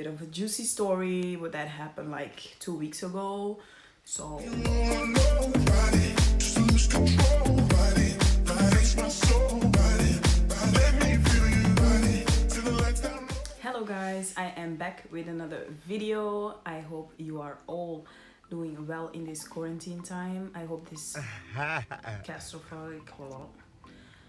Bit of a juicy story, but that happened like 2 weeks ago. So hello guys, I am back with another video. I hope you are all doing well in this quarantine time. I hope this catastrophic,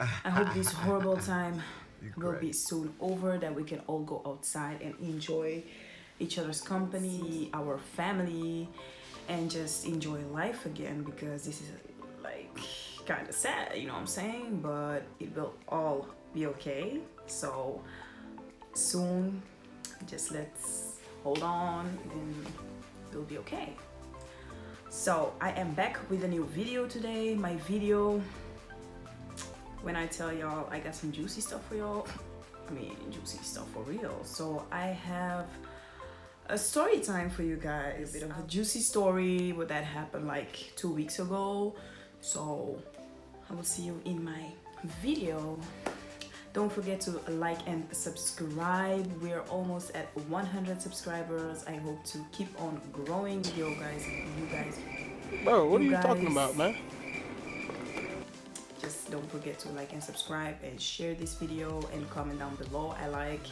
I hope this horrible time will be soon over, that we can all go outside and enjoy each other's company, our family, and just enjoy life again, because this is like kind of sad, you know what I'm saying? But it will all be okay. So soon, just let's hold on and it'll be okay. So I am back with a new video today. My video, when I tell y'all I got some juicy stuff for y'all, I mean juicy stuff for real. So I have a story time for you guys, a bit of a juicy story, but that happened like 2 weeks ago. So I will see you in my video. Don't forget to like and subscribe. We're almost at 100 subscribers. I hope to keep on growing. You guys. Bro, what are you talking about, man? Just don't forget to like and subscribe and share this video and comment down below. I like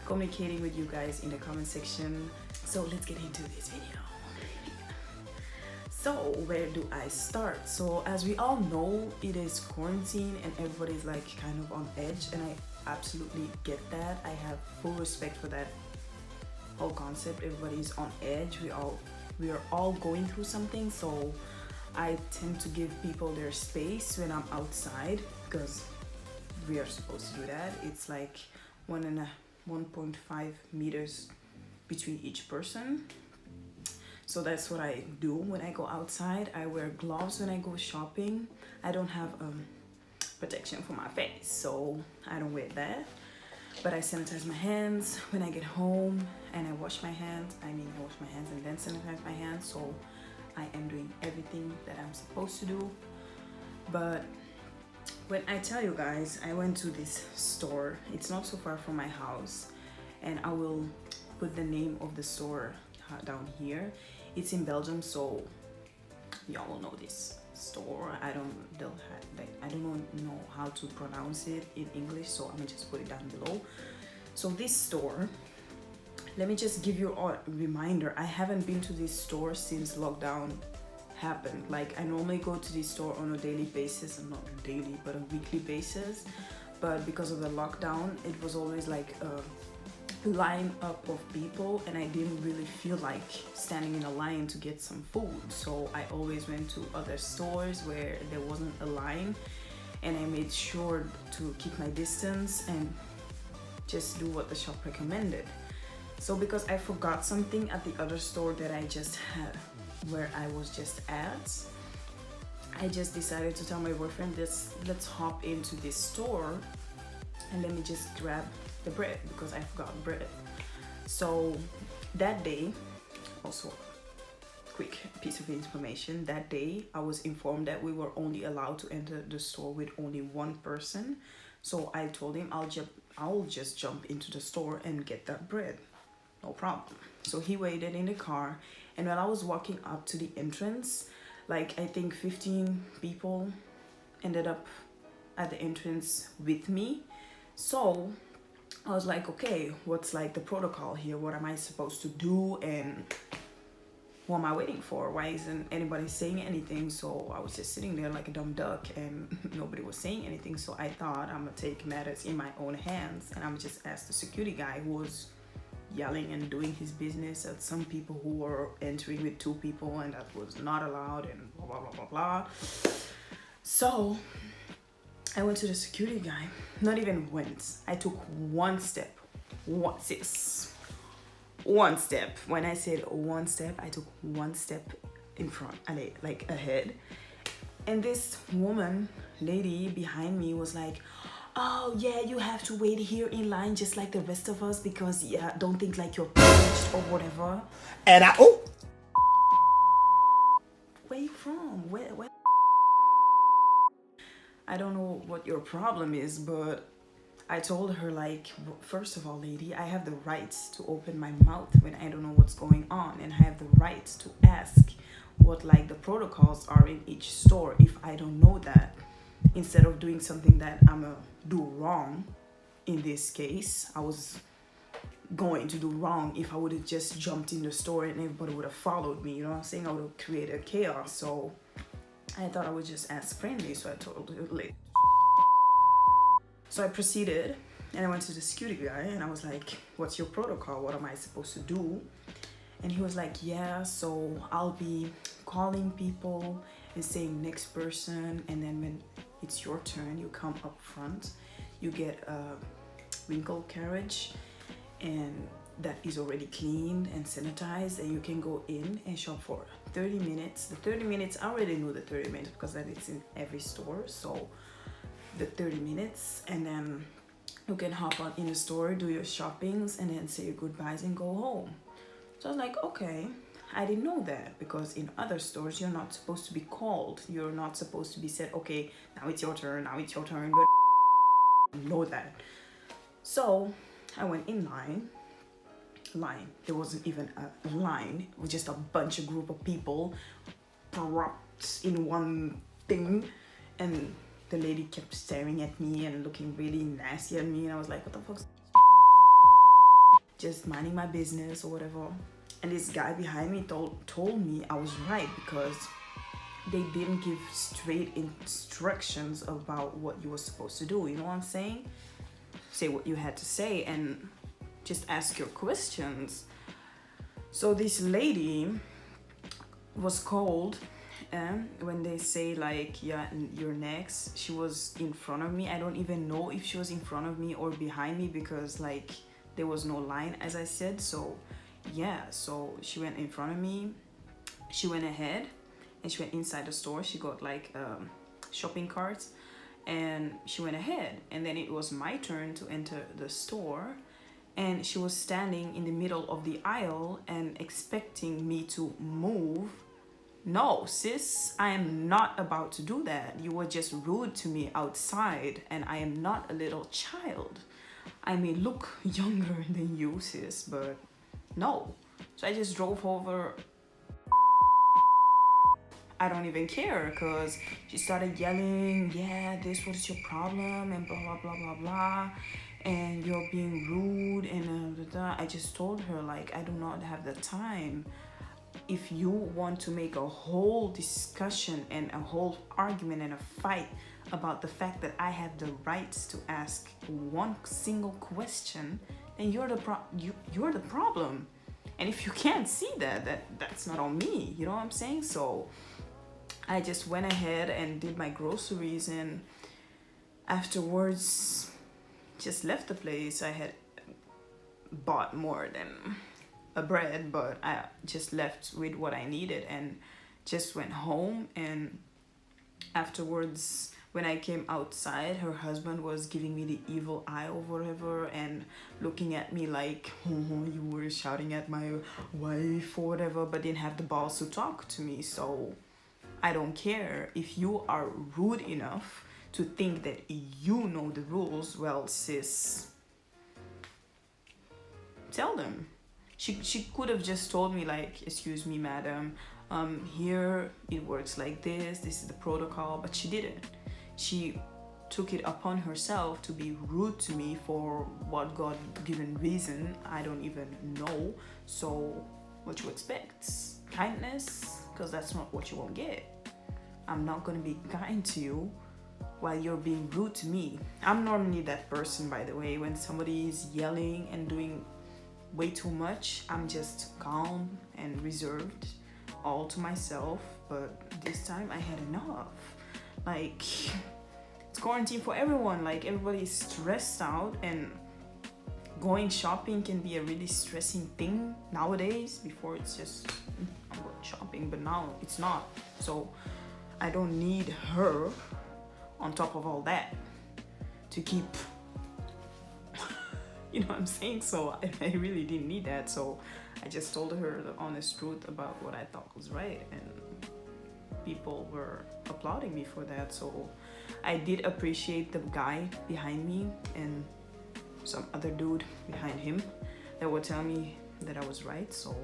communicating with you guys in the comment section. So let's get into this video. So where do I start? So as we all know, it is quarantine and everybody's like kind of on edge, and I absolutely get that. I have full respect for that whole concept. Everybody's on edge. We are all going through something, so I tend to give people their space when I'm outside, because we are supposed to do that. It's like 1.5 meters between each person. So that's what I do when I go outside. I wear gloves when I go shopping. I don't have protection for my face, so I don't wear that. But I sanitize my hands when I get home, and I wash my hands. I wash my hands and then sanitize my hands. So I am doing everything that I'm supposed to do. But when I tell you guys, I went to this store. It's not so far from my house, and I will put the name of the store down here. It's in Belgium, so y'all will know this store. I don't know how to pronounce it in English, so I'm gonna just put it down below. So this store, let me just give you a reminder. I haven't been to this store since lockdown happened. Like, I normally go to this store on a daily basis, and not daily but a weekly basis, but because of the lockdown it was always like a line up of people, and I didn't really feel like standing in a line to get some food. So I always went to other stores where there wasn't a line, and I made sure to keep my distance and just do what the shop recommended. So because I forgot something at the other store that I just had, where I was just at, I just decided to tell my boyfriend, let's hop into this store and let me just grab the bread, because I forgot bread. So that day, also quick piece of information, that day I was informed that we were only allowed to enter the store with only one person. So I told him I'll just jump into the store and get that bread, no problem. So he waited in the car, and while I was walking up to the entrance, like I think 15 people ended up at the entrance with me. So I was like, okay, what's like the protocol here? What am I supposed to do? And what am I waiting for? Why isn't anybody saying anything? So I was just sitting there like a dumb duck, and nobody was saying anything. So I thought, I'm gonna take matters in my own hands, and I'm just ask the security guy, who was yelling and doing his business at some people who were entering with 2 people, and that was not allowed, and blah blah blah blah blah. So I went to the security guy. Not even went. I took one step. One step. When I said one step, I took one step in front, like ahead. And this lady behind me was like, oh yeah, you have to wait here in line just like the rest of us, because yeah, don't think like you're privileged or whatever. And Where you from? Where? I don't know what your problem is, but I told her like, first of all, lady, I have the rights to open my mouth when I don't know what's going on, and I have the rights to ask what like the protocols are in each store if I don't know that, instead of doing something that I'm gonna do wrong. In this case, I was going to do wrong if I would have just jumped in the store and everybody would have followed me, you know what I'm saying? I would have created chaos. So I thought I would just ask friendly, so I told her late. So I proceeded and I went to the security guy and I was like, what's your protocol? What am I supposed to do? And he was like, yeah, so I'll be calling people and saying next person, and then when it's your turn, you come up front, you get a winkle carriage, and that is already cleaned and sanitized, and you can go in and shop for 30 minutes. The 30 minutes, I already knew the 30 minutes because that it's in every store. So the 30 minutes, and then you can hop on in the store, do your shoppings, and then say your goodbyes and go home. So I was like, okay. I didn't know that, because in other stores you're not supposed to be called. You're not supposed to be said, okay, now it's your turn, now it's your turn. But I know that. So I went in line. There wasn't even a line. It was just a bunch of group of people propped in one thing, and the lady kept staring at me and looking really nasty at me, and I was like, what the fuck? Just minding my business or whatever. And this guy behind me told me I was right, because they didn't give straight instructions about what you were supposed to do. You know what I'm saying? Say what you had to say and just ask your questions. So this lady was called, and when they say like, yeah, you're next, she was in front of me. I don't even know if she was in front of me or behind me, because like there was no line, as I said. So yeah, so she went in front of me, she went ahead, and she went inside the store. She got like shopping carts, and she went ahead, and then it was my turn to enter the store, and she was standing in the middle of the aisle and expecting me to move. No, sis, I am not about to do that. You were just rude to me outside, and I am not a little child. I may look younger than you, sis, but no. So I just drove over. I don't even care, because she started yelling, yeah, this, what is your problem, and blah blah blah blah blah, and you're being rude, and blah, blah, blah. I just told her like, I do not have the time. If you want to make a whole discussion and a whole argument and a fight about the fact that I have the rights to ask one single question, then you're the problem. And if you can't see that's not on me. You know what I'm saying? So I just went ahead and did my groceries, and afterwards just left the place. I had bought more than a bread, but I just left with what I needed and just went home. And afterwards, when I came outside, her husband was giving me the evil eye or whatever, and looking at me like, oh, you were shouting at my wife or whatever, but didn't have the balls to talk to me. So I don't care. If you are rude enough to think that you know the rules, well, sis, tell them. She could have just told me like, excuse me, madam, here it works like this is the protocol, but she didn't. She took it upon herself to be rude to me for what God-given reason I don't even know. So what you expect? Kindness? Because that's not what you won't get. I'm not gonna be kind to you while you're being rude to me. I'm normally that person, by the way. When somebody is yelling and doing way too much, I'm just calm and reserved, all to myself. But this time I had enough. Like, it's quarantine for everyone. Like, everybody's stressed out, and going shopping can be a really stressing thing nowadays. Before it's just, I'm going shopping, but now it's not. So I don't need her on top of all that to keep you know what I'm saying? So I really didn't need that. So I just told her the honest truth about what I thought was right, and people were applauding me for that. So I did appreciate the guy behind me, and some other dude behind him that would tell me that I was right, so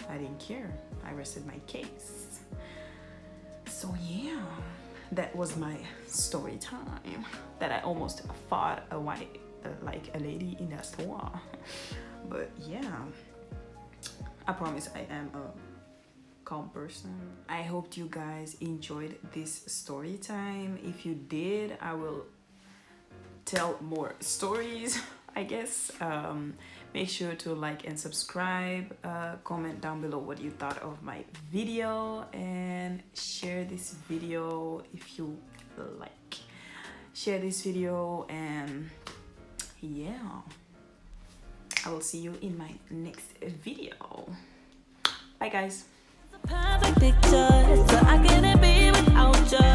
I didn't care. I rested my case. So yeah, that was my story time, that I almost fought a white like a lady in a store. But yeah, I promise I am a calm person. I hope you guys enjoyed this story time. If you did, I will tell more stories, I guess. Make sure to like and subscribe, comment down below what you thought of my video, and share this video if you like. Share this video, and yeah, I will see you in my next video. Bye guys. Perfect picture, so I couldn't be without you.